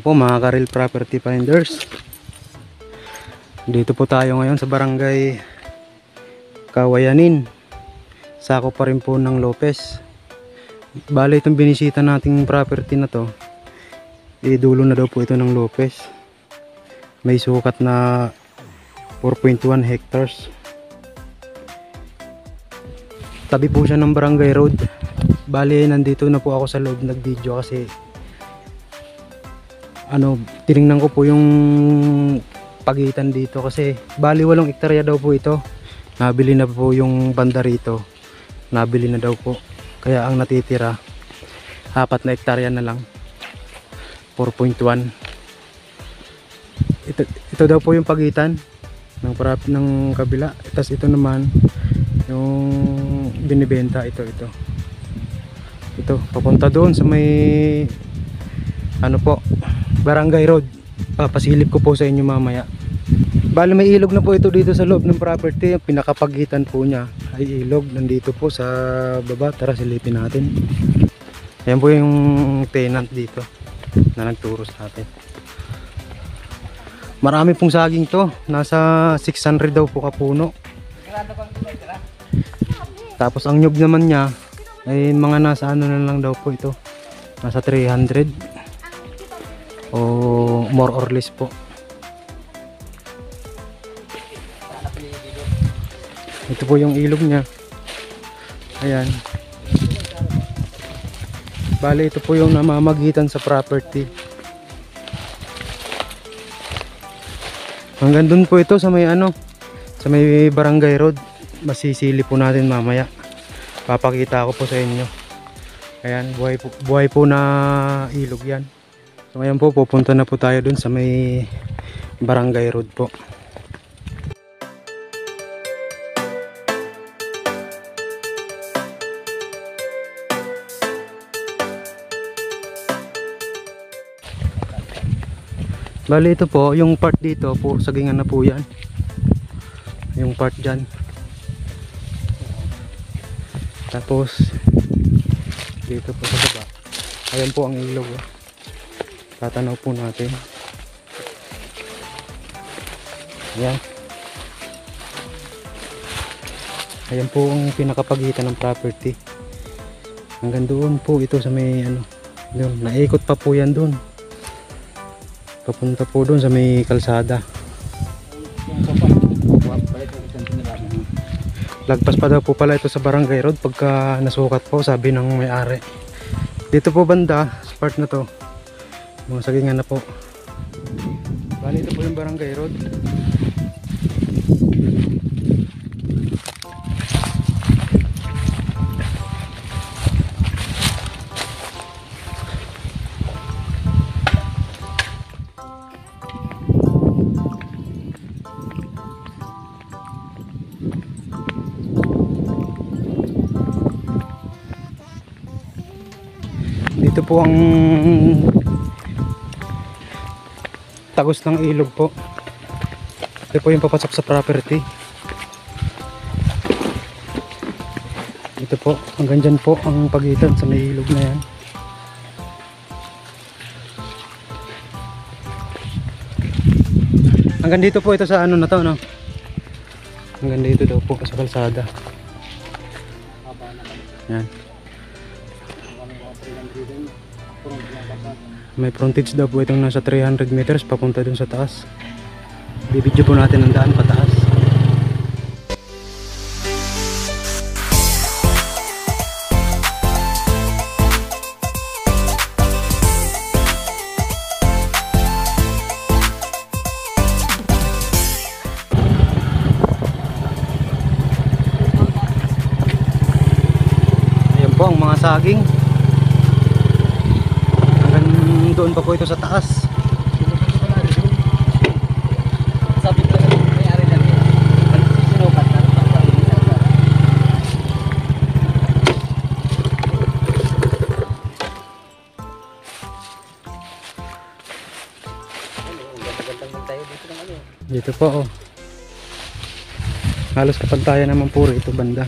Opo mga ka-real property finders, dito po tayo ngayon sa barangay Kawayanin, sakop pa rin po ng Lopez. Bale itong binisita nating property na to, idulo na daw po ito ng Lopez. May sukat na 4.1 hectares. Tabi po siya ng barangay road. Bale nandito na po ako sa loob nag-video kasi tinignan ko po yung pagitan dito kasi bali 8 hektarya daw po ito. Nabili na po yung banda rito. Nabili na daw po. Kaya ang natitira 4 na hektarya na lang. 4.1. Ito daw po yung pagitan ng kabila. Tapos ito naman yung binibenta ito. Ito papunta doon sa may Barangay Road. Papasilip ko po sa inyo mamaya. Bali may ilog na po ito dito sa loob ng property. Ang pinakapagitan po niya ay ilog. Nandito po sa baba. Tara silipin natin. Ayan po yung tenant dito na nagturo sa atin. Marami pong saging to. Nasa 600 daw po kapuno. Tapos ang nyug naman niya ay mga nasa na lang daw po ito. Nasa 300 o more or less po. Ito po yung ilog niya. Ayan. Bale ito po yung namamagitan sa property. Hanggang dun po ito sa may sa may barangay road. Masisili po natin mamaya. Papakita ko po sa inyo. Ayan, buhay po na ilog yan. So ngayon po pupunta na po tayo dun sa may barangay road po. Bali ito po, yung part dito po, sagingan na po yan. Yung part dyan. Tapos dito po sa baba. Ayan po ang ilog. Tatanaw po natin. Ayan. Ayan po ang pinakapagitan ng property. Hanggang doon po ito sa may doon. Naikot pa po yan doon. Papunta po doon sa may kalsada. Lagpas pa daw po pala ito sa barangay road pagka nasukat po, sabi ng may-ari. Dito po banda sa part na to, mga sagingan na po. Bali ito po yung barangay road. Dito po ang tagos ng ilog po. Ito po yung papasok sa property. Ito po, hanggang dyan po ang pagitan sa may ilog na yan. Hanggang dito po ito sa na to, no? Hanggang dito daw po sa kalsada. Yan. May frontage daw po itong nasa 300 meters papunta dun sa taas. Bibidyo po natin ang daan pataas. Ayan po ang mga saging. Doon pa po ito sa taas. Sabi ko lang may-ari natin. Sinukat na dito po halos kapantayan naman puro ito banda.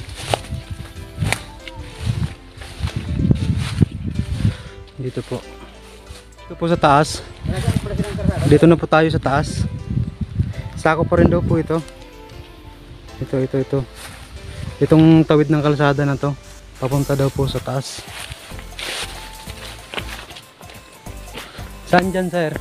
Dito po. Dito po sa taas. Dito na po tayo sa taas. Sako pa rin daw po ito. Ito. Itong tawid ng kalsada na to. Papunta daw po sa taas. Saan dyan, sir?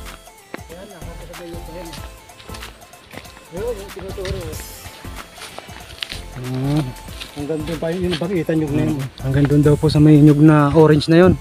Hanggang doon pa yung bakita nyug na yun. Hanggang doon daw po sa may nyug na orange na yon.